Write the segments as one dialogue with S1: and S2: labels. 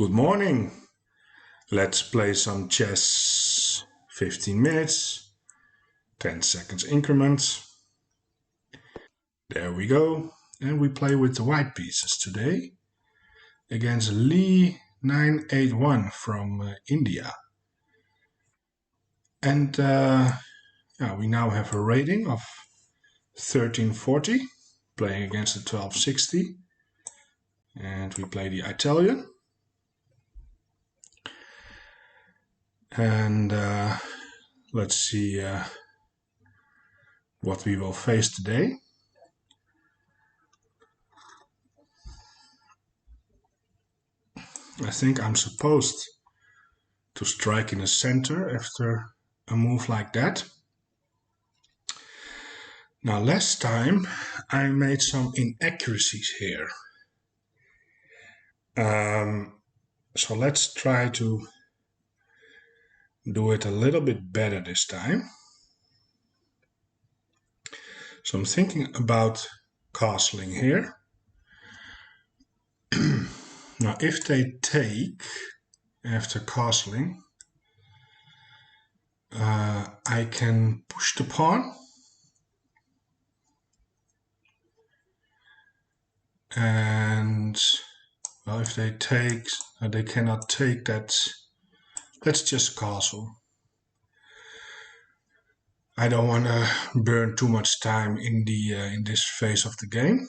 S1: Good morning. Let's play some chess. 15 minutes, 10 seconds increments. There we go. And we play with the white pieces today against Lee 981 from India. And we now have a rating of 1340, playing against the 1260. And we play the Italian. And let's see what we will face today. I think I'm supposed to strike in the center after a move like that. Now last time I made some inaccuracies here. So let's try to do it a little bit better this time. So I'm thinking about castling here. Now if they take after castling, I can push the pawn. And well, if they take, they cannot take that. Let's just castle. I don't want to burn too much time in the in this phase of the game.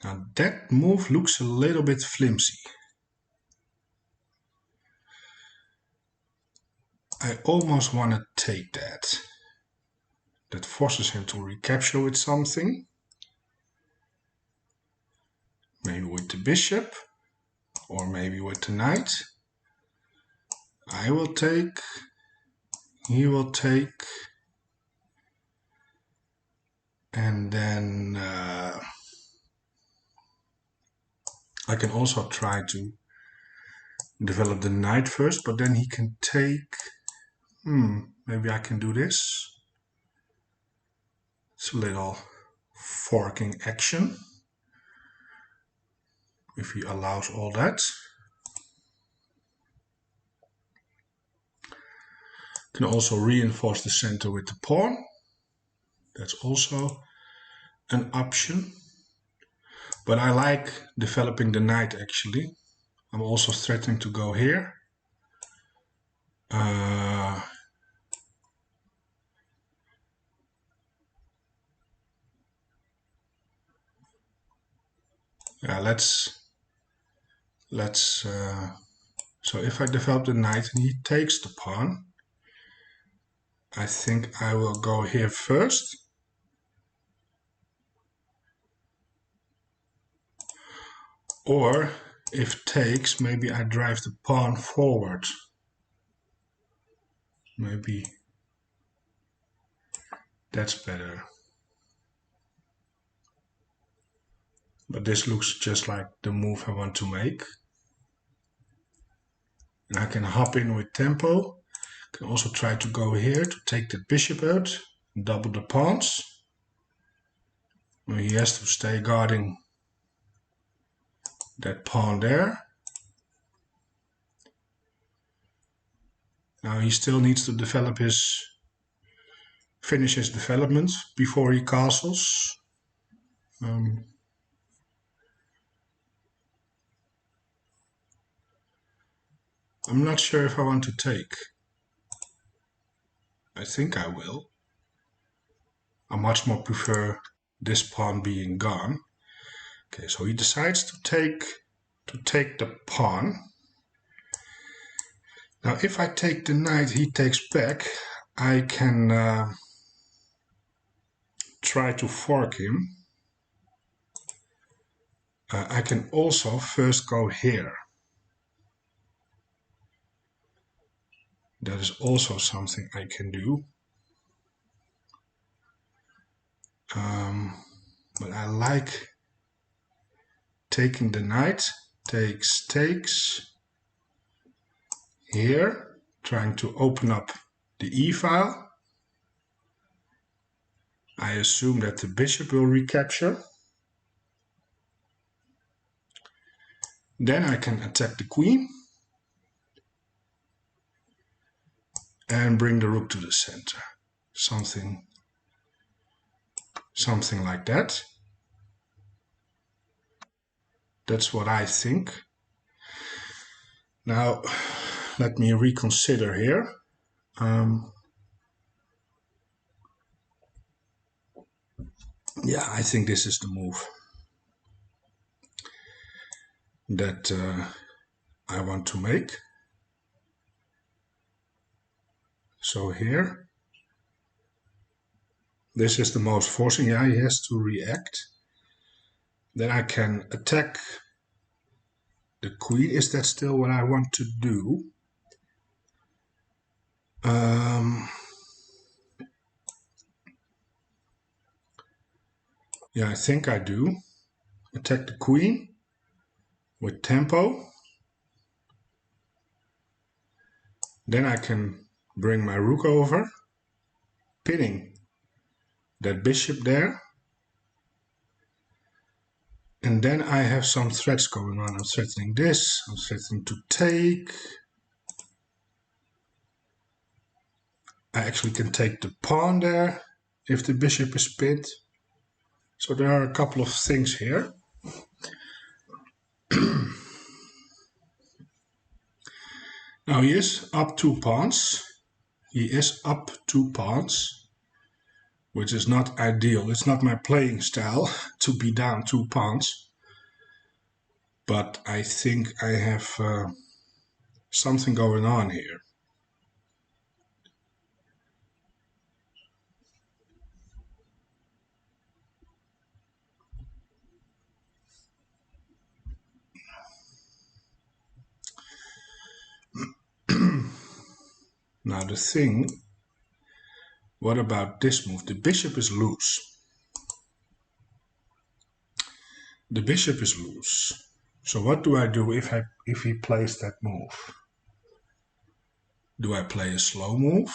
S1: Now that move looks a little bit flimsy. I almost want to take that. That forces him to recapture with something. Maybe with the bishop, or maybe with the knight. I will take, he will take, and then I can also try to develop the knight first, but then he can take, maybe I can do this. It's a little forking action, if he allows all that. Can also reinforce the center with the pawn. That's also an option. But I like developing the knight actually. I'm also threatening to go here. So if I develop the knight and he takes the pawn, I think I will go here first. Or if takes, maybe I drive the pawn forward. Maybe that's better. But this looks just like the move I want to make. And I can hop in with tempo. Can also try to go here to take the bishop out, double the pawns. He has to stay guarding that pawn there. Now he still needs to develop finish his development before he castles. I'm not sure if I want to take. I think I will. I much more prefer this pawn being gone. Okay, so he decides to take the pawn. Now if I take the knight, he takes back. I can try to fork him. I can also first go here. That is also something I can do. But I like taking the knight, takes, here, trying to open up the e-file. I assume that the bishop will recapture. Then I can attack the queen and bring the rook to the center. Something like that. That's what I think. Now, let me reconsider here. Yeah, I think this is the move that I want to make. So here, this is the most forcing. Yeah, he has to react. Then I can attack the queen. Is that still what I want to do? Yeah, I think I do. Attack the queen with tempo. Then I can bring my rook over, pinning that bishop there. And then I have some threats going on. I'm threatening this, I'm threatening to take. I actually can take the pawn there if the bishop is pinned. So there are a couple of things here. Now he is up 2 pawns. He is up 2 pawns, which is not ideal. It's not my playing style to be down 2 pawns. But I think I have something going on here. Now the thing, what about this move? The bishop is loose. The bishop is loose. So what do I do if he plays that move? Do I play a slow move?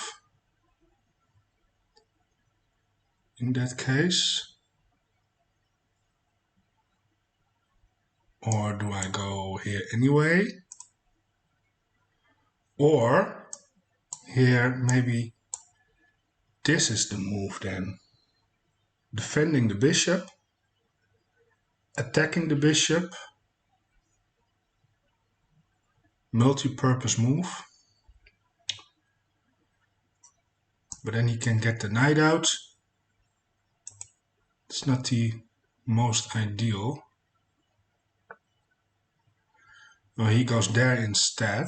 S1: In that case? Or do I go here anyway? Or here maybe this is the move then. Defending the bishop, attacking the bishop, multi-purpose move. But then he can get the knight out. It's not the most ideal. Well, he goes there instead.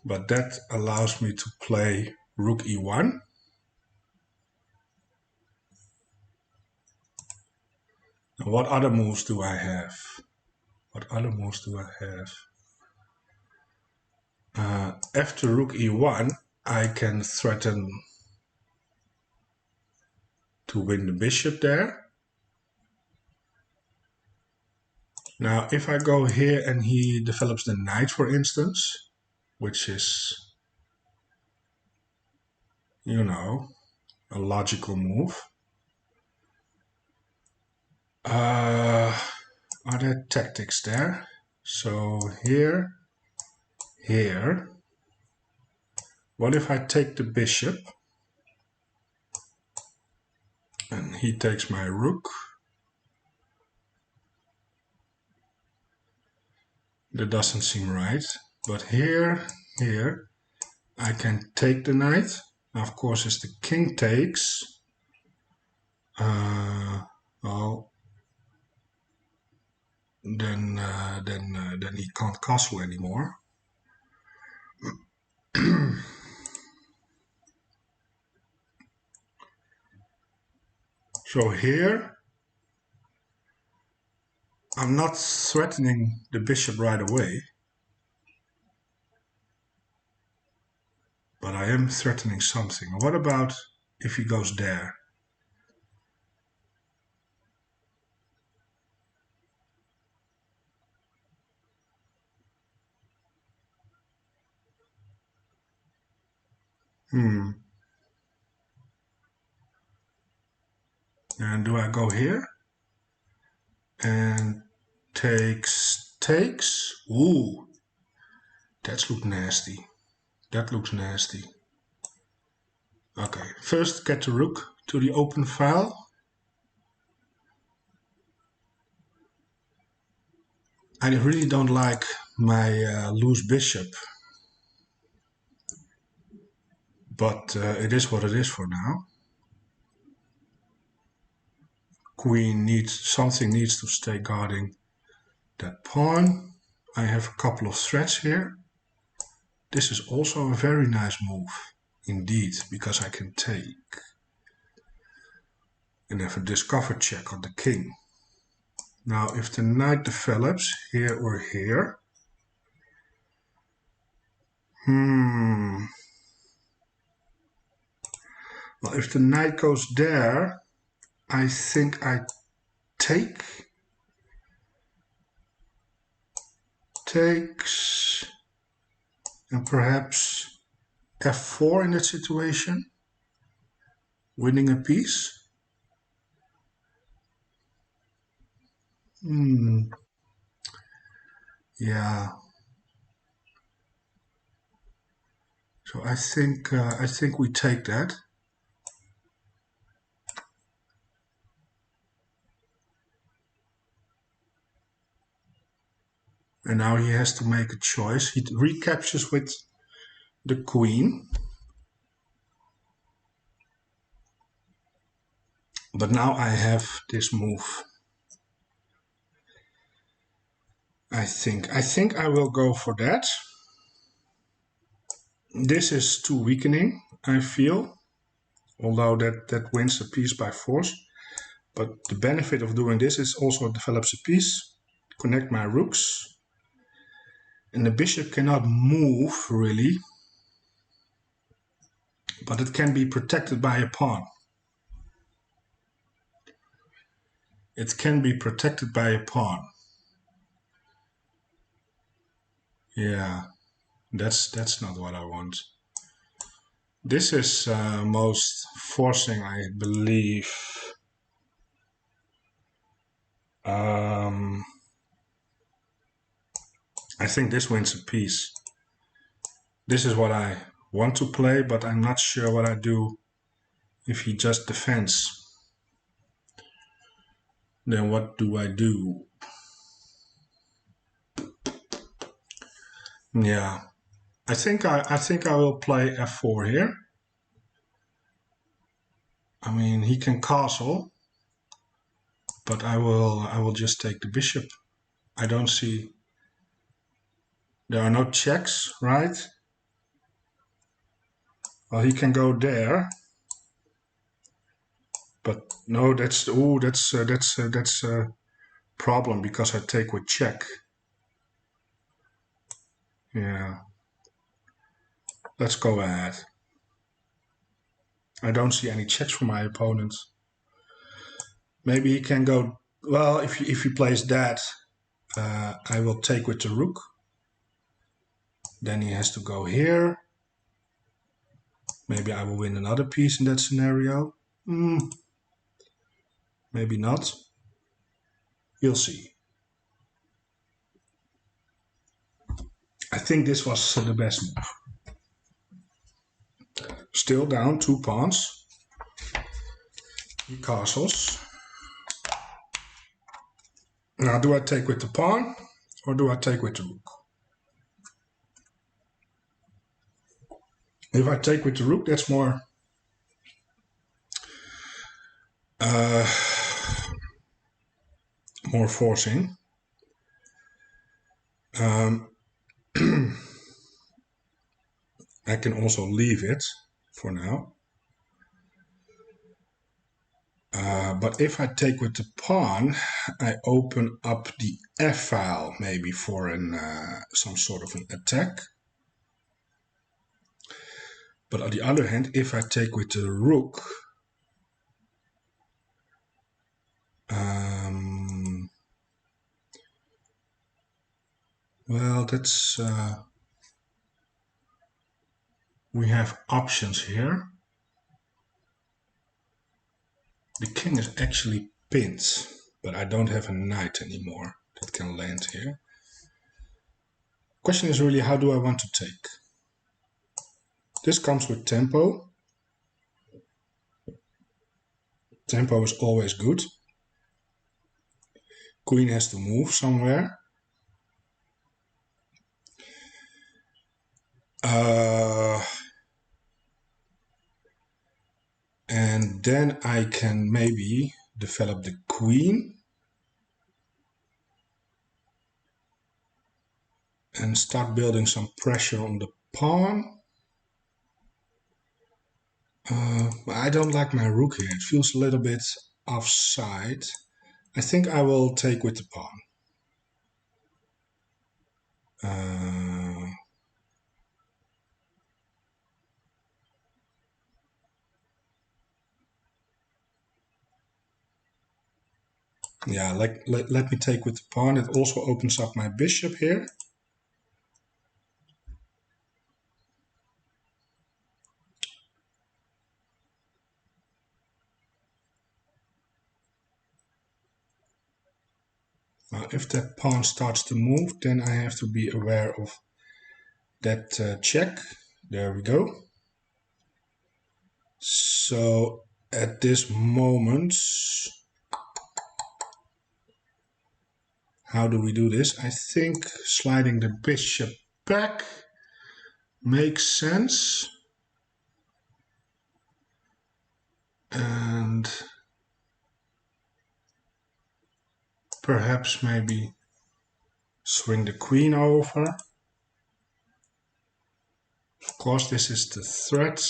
S1: But that allows me to play rook e1. Now, what other moves do I have? What other moves do I have? After rook e1, I can threaten to win the bishop there. Now, if I go here and he develops the knight, for instance, which is, you know, a logical move. Are there tactics there? So here. What if I take the bishop and he takes my rook? That doesn't seem right. But here, I can take the knight. Now, of course, if the king takes, well, then he can't castle anymore. So here, I'm not threatening the bishop right away, but I am threatening something. What about if he goes there? And do I go here? And takes. Ooh, that looks nasty. That looks nasty. Okay, first get the rook to the open file. I really don't like my loose bishop, but it is what it is for now. Queen something needs to stay guarding that pawn. I have a couple of threats here. This is also a very nice move, indeed, because I can take and have a discover check on the king. Now, if the knight develops here or here, well, if the knight goes there, I think I take, takes, and perhaps f4 in that situation, winning a piece. Yeah. So I think we take that. And now he has to make a choice. He recaptures with the queen. But now I have this move. I think I will go for that. This is too weakening, I feel, although that wins a piece by force. But the benefit of doing this is also it develops a piece, connect my rooks, and the bishop cannot move really, but it can be protected by a pawn. It can be protected by a pawn. Yeah, that's not what I want. This is most forcing, I believe. I think this wins a piece. This is what I want to play, but I'm not sure what I do if he just defends. Then what do I do? Yeah, I think I will play f4 here. I mean, he can castle, but I will just take the bishop. I don't see. There are no checks, right? Well, he can go there, but no, that's a problem because I take with check. Yeah, let's go ahead. I don't see any checks for my opponent. Maybe he can go. Well, if he plays that, I will take with the rook. Then he has to go here. Maybe I will win another piece in that scenario. Maybe not. We'll see. I think this was the best move. Still down 2 pawns. He castles. Now, do I take with the pawn or do I take with the rook? If I take with the rook, that's more more forcing. I can also leave it for now. But if I take with the pawn, I open up the F file maybe for some sort of an attack. But on the other hand, if I take with the rook, well, we have options here. The king is actually pinned, but I don't have a knight anymore that can land here. Question is really, how do I want to take? This comes with tempo. Tempo is always good. Queen has to move somewhere. And then I can maybe develop the queen and start building some pressure on the pawn. I don't like my rook here. It feels a little bit offside. I think I will take with the pawn. Yeah, let me take with the pawn. It also opens up my bishop here. Now, if that pawn starts to move, then I have to be aware of that check. There we go. So at this moment, how do we do this? I think sliding the bishop back makes sense. And perhaps maybe swing the queen over. Of course, this is the threat.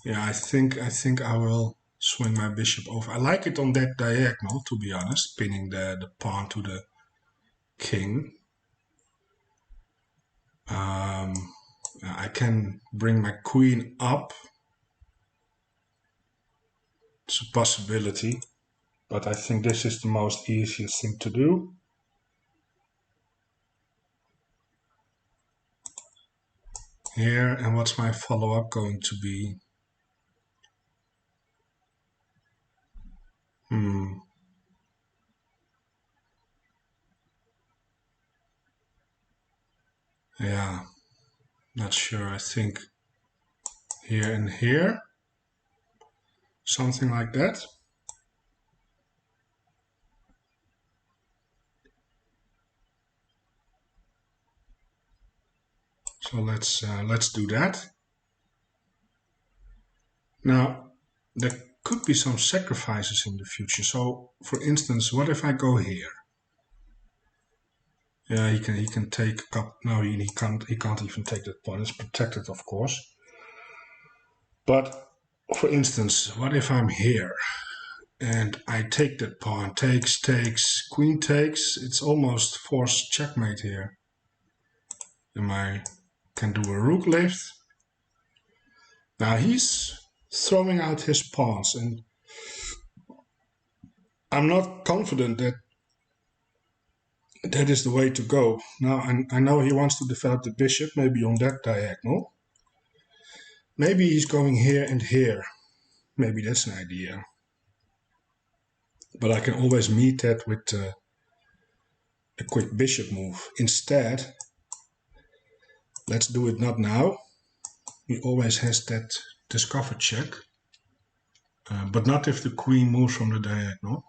S1: Yeah, I think I will swing my bishop over. I like it on that diagonal, to be honest, pinning the pawn to the king. I can bring my queen up. It's a possibility, but I think this is the most easiest thing to do. Here, and what's my follow-up going to be? Yeah, not sure. I think here and here, something like that. So let's do that. Now, there could be some sacrifices in the future. So, for instance, what if I go here? Yeah, he can take a couple. No, he can't even take that pawn. It's protected, of course. But for instance, what if I'm here and I take that pawn? Takes, queen takes. It's almost forced checkmate here. And I can do a rook lift. Now he's throwing out his pawns, and I'm not confident that that is the way to go. Now, I know he wants to develop the bishop, maybe on that diagonal. Maybe he's going here and here. Maybe that's an idea. But I can always meet that with a quick bishop move. Instead, let's do it not now. He always has that discover check. But not if the queen moves from the diagonal.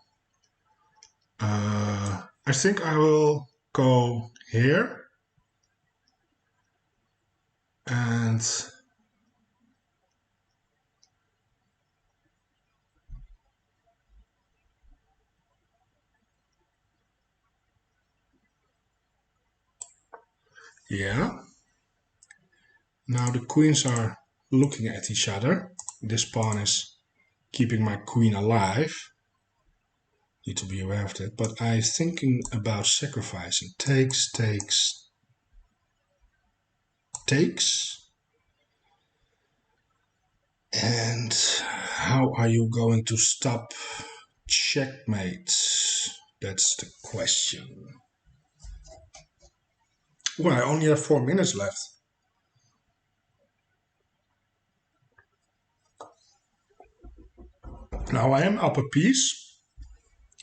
S1: I think I will go here. And yeah. Now the queens are looking at each other. This pawn is keeping my queen alive. Need to be aware of that. But I'm thinking about sacrificing. Takes. And how are you going to stop checkmate? That's the question. Well, I only have 4 minutes left. Now I am up a piece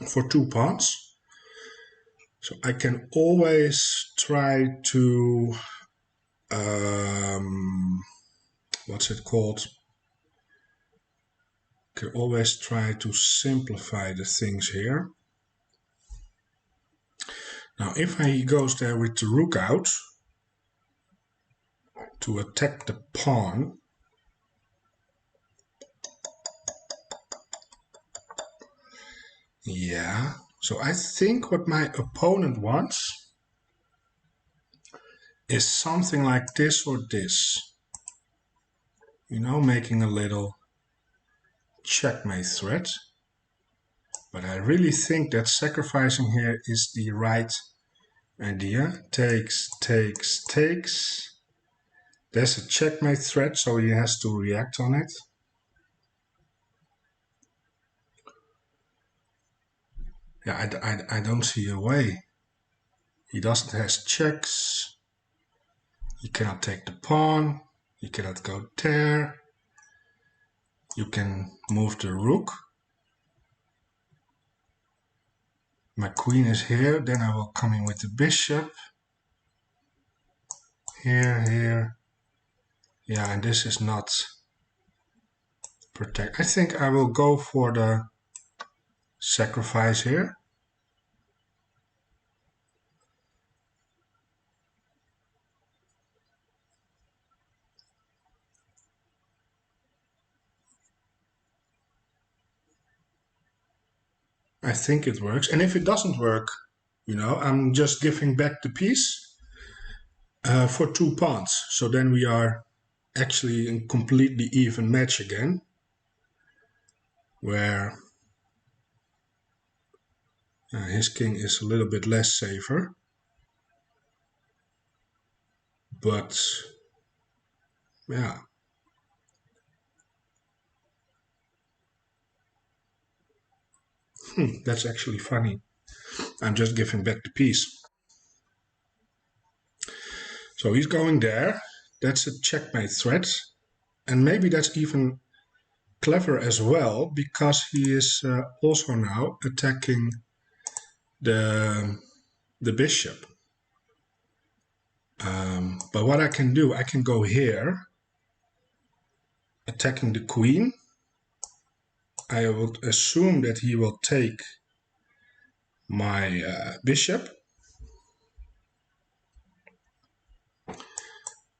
S1: for 2 pawns. So I can always try to, what's it called? Can always try to simplify the things here. Now if he goes there with the rook out to attack the pawn, yeah, so I think what my opponent wants is something like this or this. You know, making a little checkmate threat. But I really think that sacrificing here is the right idea. Takes, takes, takes. There's a checkmate threat, so he has to react on it. Yeah, I don't see a way. He doesn't have checks. He cannot take the pawn. He cannot go there. You can move the rook. My queen is here. Then I will come in with the bishop. Here, here. Yeah, and this is not protect. I think I will go for the sacrifice here. I think it works. And if it doesn't work, you know, I'm just giving back the piece for 2 pawns. So then we are actually in completely even match again, where his king is a little bit less safer. But yeah. That's actually funny. I'm just giving back the piece. So he's going there. That's a checkmate threat. And maybe that's even clever as well, because he is also now attacking the bishop. But what I can do, I can go here, attacking the queen. I would assume that he will take my bishop.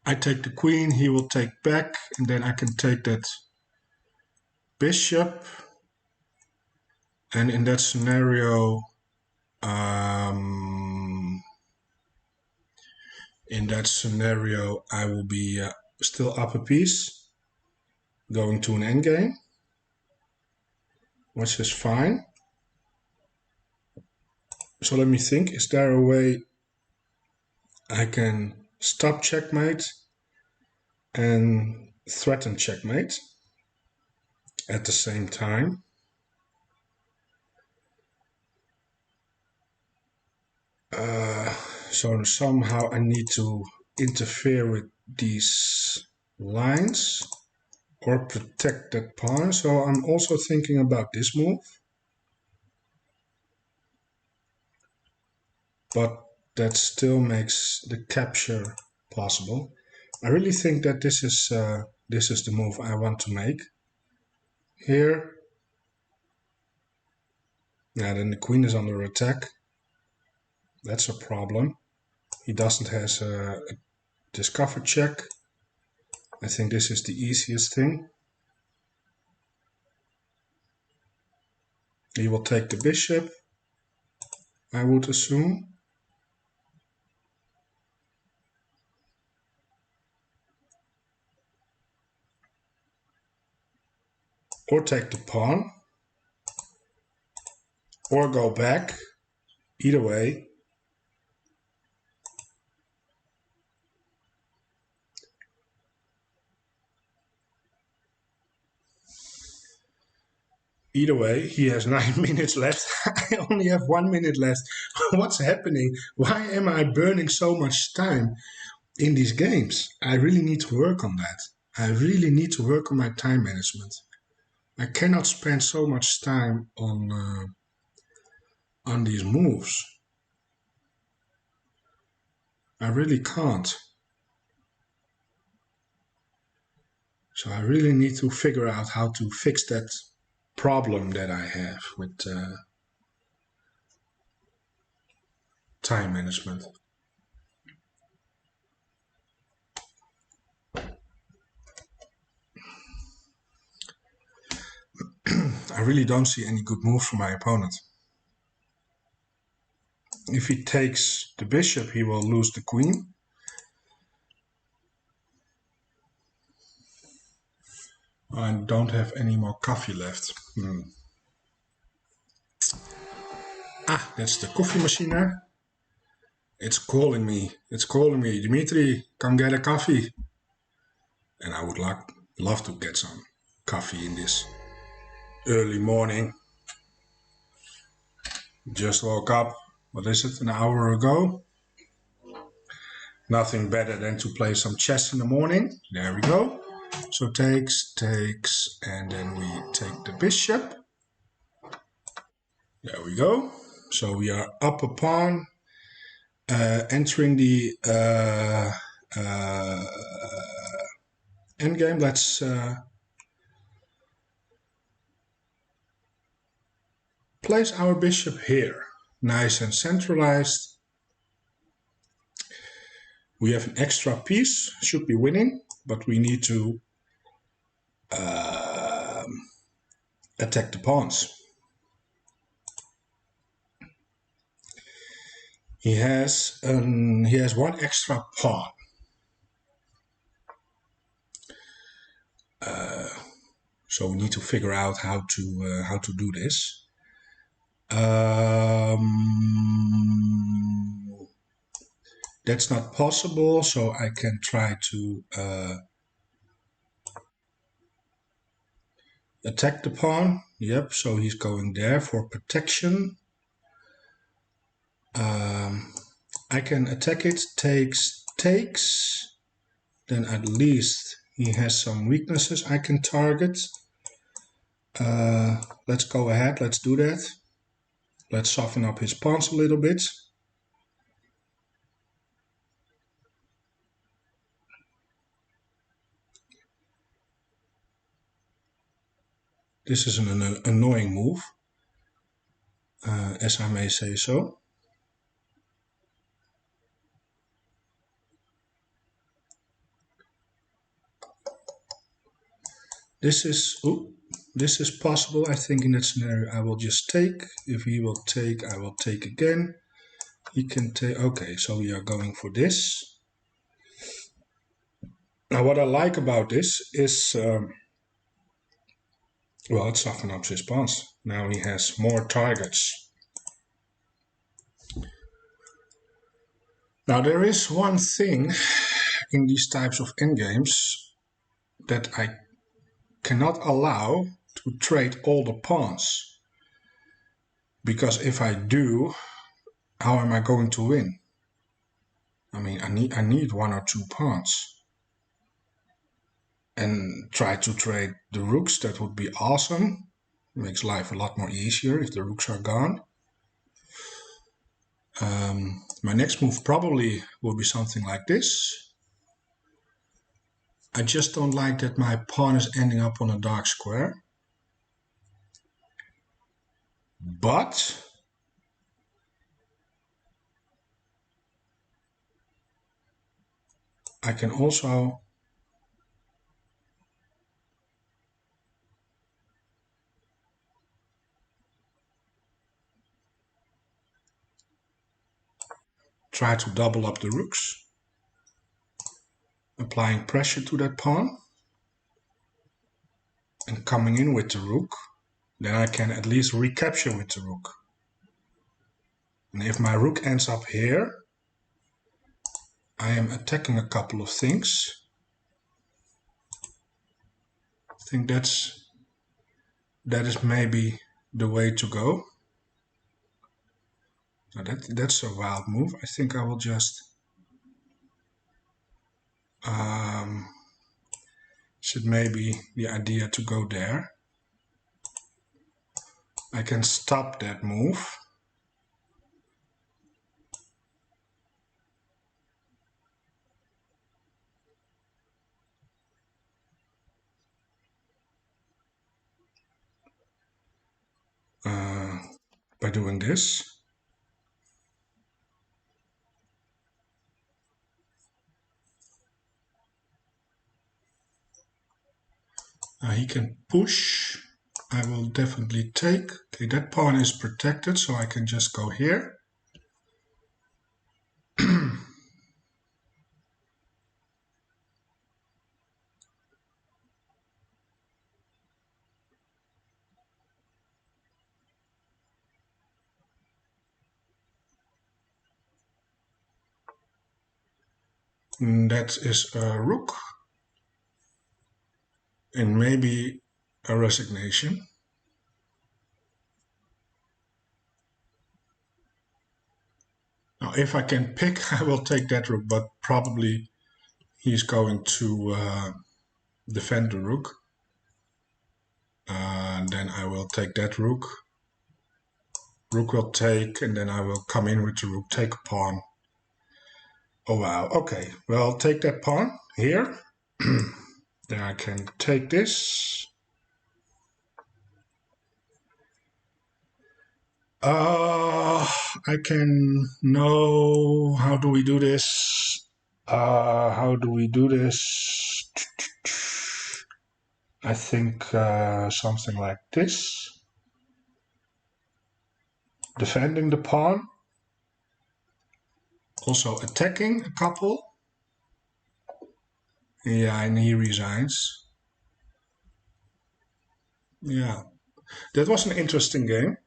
S1: I take the queen, he will take back, and then I can take that bishop. And in that scenario, I will be still up a piece, going to an endgame, which is fine. So let me think, is there a way I can stop checkmate and threaten checkmate at the same time? So somehow I need to interfere with these lines or protect that pawn. So I'm also thinking about this move. But that still makes the capture possible. I really think that this is the move I want to make. Here, yeah, then the queen is under attack. That's a problem. He doesn't have a discover check. I think this is the easiest thing. He will take the bishop, I would assume. Or take the pawn. Or go back. Either way. Either way, he has 9 minutes left. I only have 1 minute left. What's happening? Why am I burning so much time in these games? I really need to work on that. I really need to work on my time management. I cannot spend so much time on these moves. I really can't. So I really need to figure out how to fix that problem that I have with time management. I really don't see any good moves for my opponent. If he takes the bishop, he will lose the queen. I don't have any more coffee left. Ah, that's the coffee machine. It's calling me. It's calling me. Dimitri, come get a coffee. And I would love to get some coffee in this early morning. Just woke up. What is it? An hour ago. Nothing better than to play some chess in the morning. There we go. So takes, and then we take the bishop. There we go. So we are up a pawn, entering the endgame. Let's place our bishop here. Nice and centralized. We have an extra piece, should be winning, but we need to attack the pawns. He has one extra pawn. So we need to figure out how to do this. That's not possible, so I can try to attack the pawn. Yep, so he's going there for protection. I can attack it, takes. Then at least he has some weaknesses I can target. Let's go ahead, let's do that. Let's soften up his pawns a little bit. This is an annoying move, as I may say so. This is possible. I think in that scenario I will just take. If he will take, I will take again. He can take. Okay, so we are going for this. Now what I like about this is, well, it softens up his pawns. Now he has more targets. Now there is one thing in these types of endgames that I cannot allow to trade all the pawns. Because if I do, how am I going to win? I mean, I need 1 or 2 pawns. And try to trade the rooks, that would be awesome. Makes life a lot more easier if the rooks are gone. My next move probably will be something like this. I just don't like that my pawn is ending up on a dark square. But I can also try to double up the rooks, applying pressure to that pawn and coming in with the rook. Then I can at least recapture with the rook. And if my rook ends up here, I am attacking a couple of things. I think that's that is maybe the way to go. Now that's a wild move. I think I will just should maybe the idea to go there. I can stop that move. By doing this. He can push. I will definitely take. Okay, that pawn is protected, so I can just go here. That is a rook. And maybe a resignation. Now, if I can pick, I will take that rook, but probably he's going to defend the rook. Then I will take that rook. Rook will take, and then I will come in with the rook, take a pawn. Oh wow, okay. Well, take that pawn here. Then I can take this. I can... No, how do we do this? How do we do this? I think something like this. Defending the pawn. Also attacking a couple. Yeah, and he resigns. Yeah, that was an interesting game.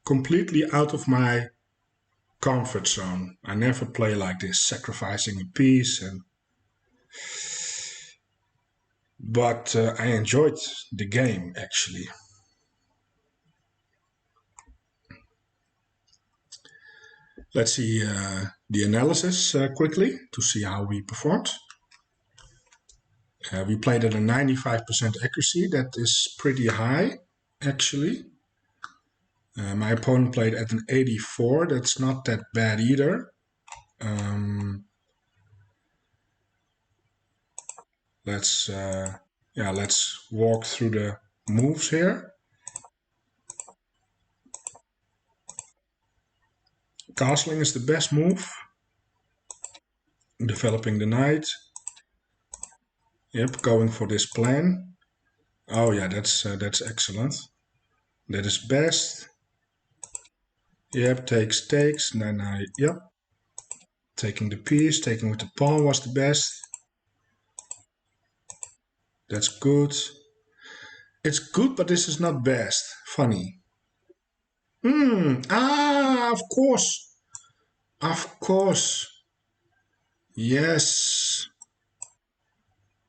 S1: Completely out of my comfort zone. I never play like this, sacrificing a piece, but I enjoyed the game actually. Let's see the analysis quickly to see how we performed. We played at a 95% accuracy. That is pretty high, actually. My opponent played at an 84. That's not that bad either. Let's walk through the moves here. Castling is the best move. Developing the knight. Yep, going for this plan. Oh yeah, that's excellent. That is best. Yep, takes. And then yep. Taking the piece, taking with the pawn was the best. That's good. It's good, but this is not best. Funny. Of course. Of course. Yes.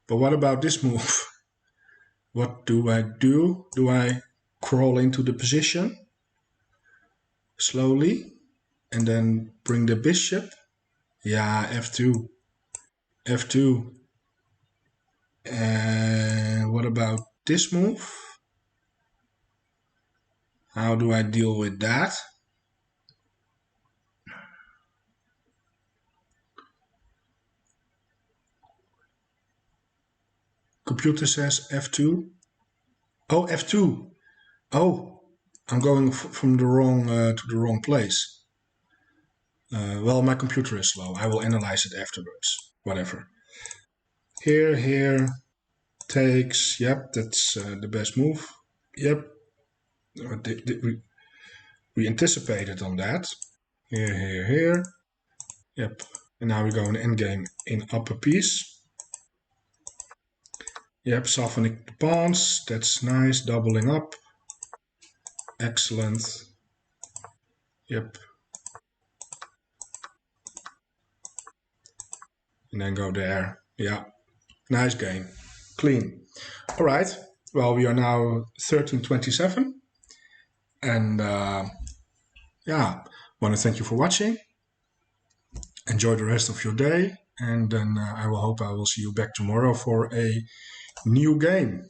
S1: But what about this move? What do I do? Do I crawl into the position slowly and then bring the bishop? Yeah, f2. f2. And what about this move? How do I deal with that? Computer says f2. Oh, f2. Oh, I'm going from the wrong to the wrong place. Well, my computer is slow. I will analyze it afterwards. Whatever. Here, takes. Yep, that's the best move. Yep. We anticipated on that. Here. Yep. And now we go in endgame in upper piece. Yep, softening the pawns. That's nice. Doubling up. Excellent. Yep. And then go there. Yeah. Nice game. Clean. All right. well, we are now 13:27. And yeah, want to thank you for watching. Enjoy the rest of your day. And then I will hope I will see you back tomorrow for a new game.